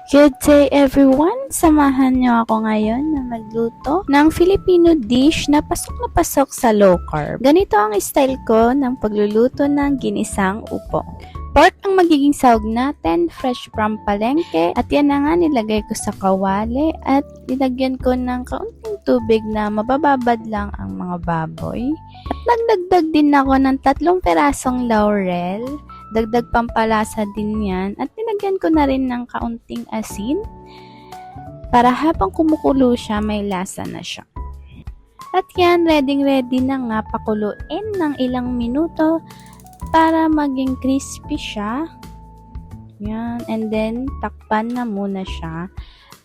Good day everyone! Samahan niyo ako ngayon na magluto ng Filipino dish na pasok sa low carb. Ganito ang style ko ng pagluluto ng ginisang upo. Pork ang magiging sahog natin, fresh from palengke, at yan na nga nilagay ko sa kawali at nilagyan ko ng kaunting tubig na mabababad lang ang mga baboy. At nagdagdag din ako ng 3 perasong laurel. Dagdag pampalasa din yan at nilagyan ko na rin ng kaunting asin para habang kumukulo siya may lasa na siya. At yan, ready na nga pakuluin ng ilang minuto para maging crispy siya. Yan, and then takpan na muna siya.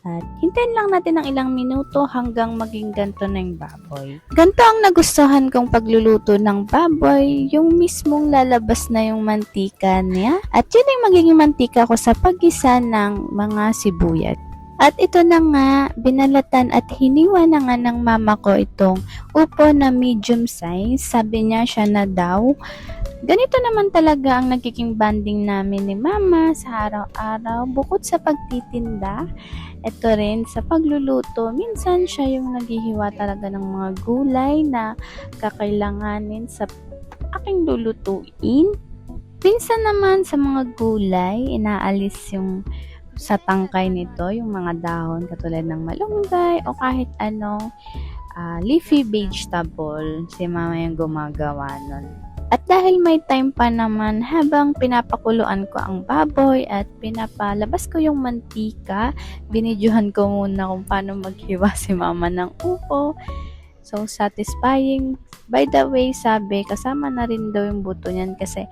At hintayin lang natin ng ilang minuto hanggang maging ganto na yung baboy. Ganto ang nagustuhan kong pagluluto ng baboy, yung mismong lalabas na yung mantika niya. At yun yung magiging mantika ko sa paggisa ng mga sibuyas. At ito na nga, binalatan at hiniwa na nga ng mama ko itong upo na medium size. Sabi niya siya na daw. Ganito naman talaga ang nagiging banding namin ni mama sa araw-araw. Bukod sa pagtitinda, ito rin sa pagluluto. Minsan siya yung naghihiwa talaga ng mga gulay na kakailanganin sa aking lulutuin. Minsan naman sa mga gulay, inaalis yung sa tangkay nito, yung mga dahon katulad ng malunggay o kahit anong leafy vegetable. Si mama yung gumagawa nun. At dahil may time pa naman habang pinapakuluan ko ang baboy at pinapalabas ko yung mantika, binidyohan ko muna kung paano maghiwa si mama ng upo. So, satisfying. By the way, sabi, kasama na rin daw yung buto niyan kasi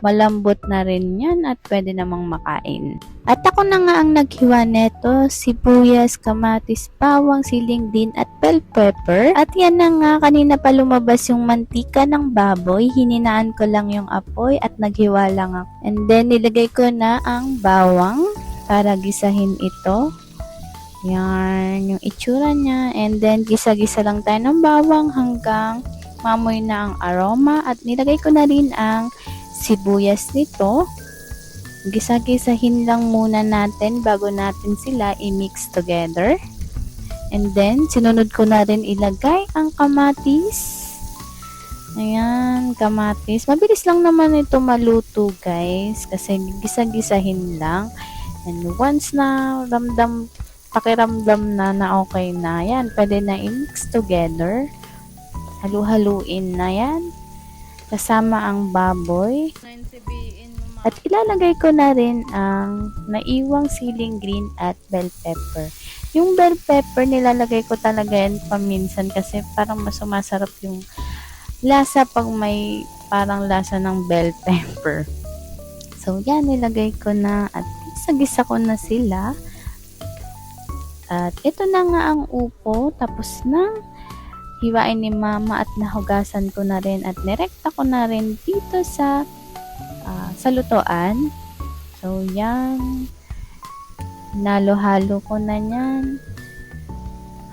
malambot na rin yan at pwede namang makain. At ako na nga ang naghiwa neto, sibuyas, kamatis, bawang, siling din at bell pepper. At yan na nga, kanina pa lumabas yung mantika ng baboy, hininaan ko lang yung apoy at naghiwa lang ako. And then, nilagay ko na ang bawang para gisahin ito. Yan, yung itsura niya. And then, gisa-gisa lang tayo ng bawang hanggang mamoy na ang aroma. At nilagay ko na rin ang sibuyas nito. Gisa-gisahin lang muna natin bago natin sila i-mix together. And then, sinunod ko na rin ilagay ang kamatis. Ayan, kamatis. Mabilis lang naman ito maluto, guys. Kasi gisa-gisahin lang. And once na pakiramdam na okay na, yan, pwede na i-mix together. Halu-haluin na yan. Kasama ang baboy. At ilalagay ko na rin ang naiwang siling green at bell pepper. Yung bell pepper, nilalagay ko talaga yan paminsan kasi parang mas sumasarap yung lasa pag may parang lasa ng bell pepper. So, yan, nilagay ko na at gisa-gisa ko na sila. At ito na nga ang upo, tapos na hiwain ni mama at nahugasan ko na rin at nirekta ko na rin dito sa lutoan. So, yan. Nalo-halo ko na yan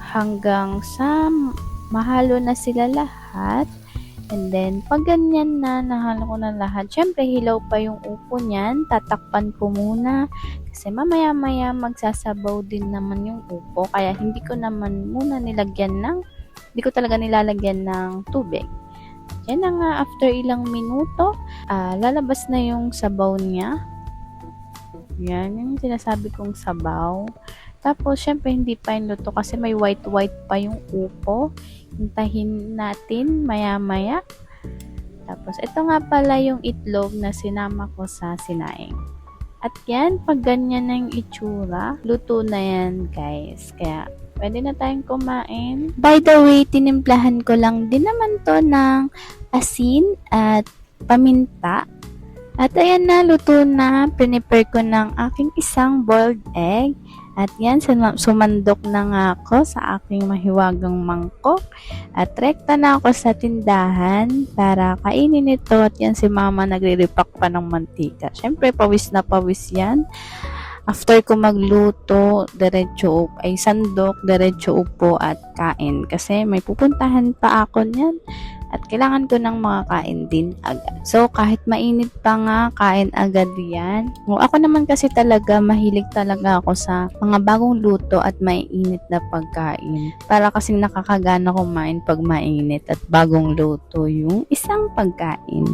hanggang sa mahalo na sila lahat. And then, pag ganyan na, nahalo ko na lahat. Syempre, hilaw pa yung upo niyan. Tatakpan ko muna. Kasi mamaya-maya magsasabaw din naman yung upo. Kaya hindi ko naman muna hindi ko talaga nilalagyan ng tubig. Yan na nga, after ilang minuto, lalabas na yung sabaw niya. Yan, yung sinasabi kong sabaw. Tapos, syempre, hindi pa yung luto kasi may white-white pa yung upo. Hintahin natin maya-maya. Tapos, ito nga pala yung itlog na sinama ko sa sinaing. At yan, pag ganyan na yung itsura, luto na yan, guys. Kaya, pwede na tayong kumain. By the way, tinimplahan ko lang din naman to ng asin at paminta. At ayan na, luto na. Prepare ko ng aking isang boiled egg. At yan, sumandok na nga ako sa aking mahiwagang mangkok. At rekta na ako sa tindahan para kainin ito. At yan si mama nagre-repack pa ng mantika. Siyempre, pawis na pawis yan. After ko magluto, diretso ay sandok, diretso upo at kain. Kasi may pupuntahan pa ako niyan. At kailangan ko ng mga kain din agad. So, kahit mainit pa nga, kain agad yan. Ako naman kasi talaga, mahilig talaga ako sa mga bagong luto at mainit na pagkain. Para kasing nakakagana kumain pag mainit at bagong luto yung isang pagkain.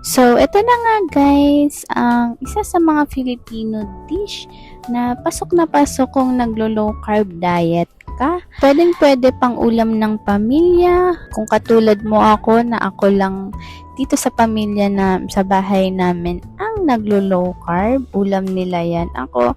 So, ito na nga guys, ang isa sa mga Filipino dish na pasok kung naglo-low carb diet ka. Pwedeng-pwede pang ulam ng pamilya. Kung katulad mo ako na ako lang dito sa pamilya na sa bahay namin ang naglo-low carb, ulam nila yan. Ako,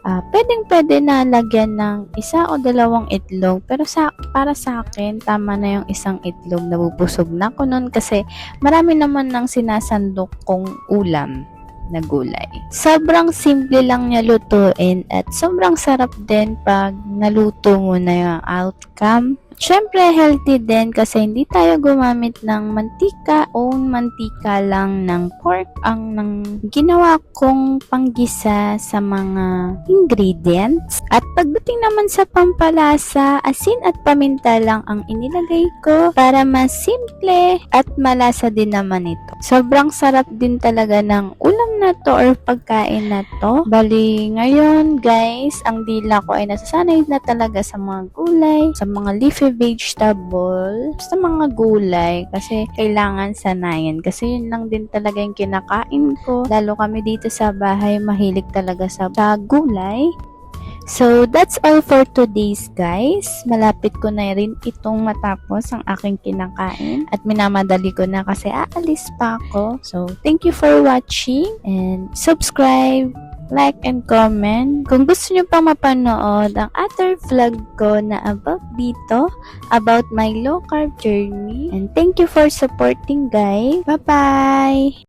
pwedeng-pwede na lagyan ng 1 o 2 itlog. Pero para sa akin, tama na yung isang itlog. Nabubusog na ako nun kasi marami naman ng sinasandok kong ulam na gulay. Sobrang simple lang niya lutuin at sobrang sarap din pag naluto mo na yung outcome. Syempre, healthy din kasi hindi tayo gumamit ng mantika. Own mantika lang ng pork ang ginawa kong panggisa sa mga ingredients. At pagdating naman sa pampalasa, asin at paminta lang ang inilagay ko para mas simple at malasa din naman ito. Sobrang sarap din talaga ng ulam na to or pagkain na to. Bali, ngayon guys, ang dila ko ay nasasanay na talaga sa mga gulay, sa mga leafy vegetable, sa mga gulay kasi kailangan sanayan kasi yun lang din talaga yung kinakain ko. Lalo kami dito sa bahay mahilig talaga sa gulay. So, that's all for today's guys. Malapit ko na rin itong matapos ang aking kinakain at minamadali ko na kasi aalis pa ako. So, thank you for watching and subscribe, like, and comment. Kung gusto nyo pang mapanood ang other vlog ko na about dito, about my low carb journey. And thank you for supporting guys. Bye-bye!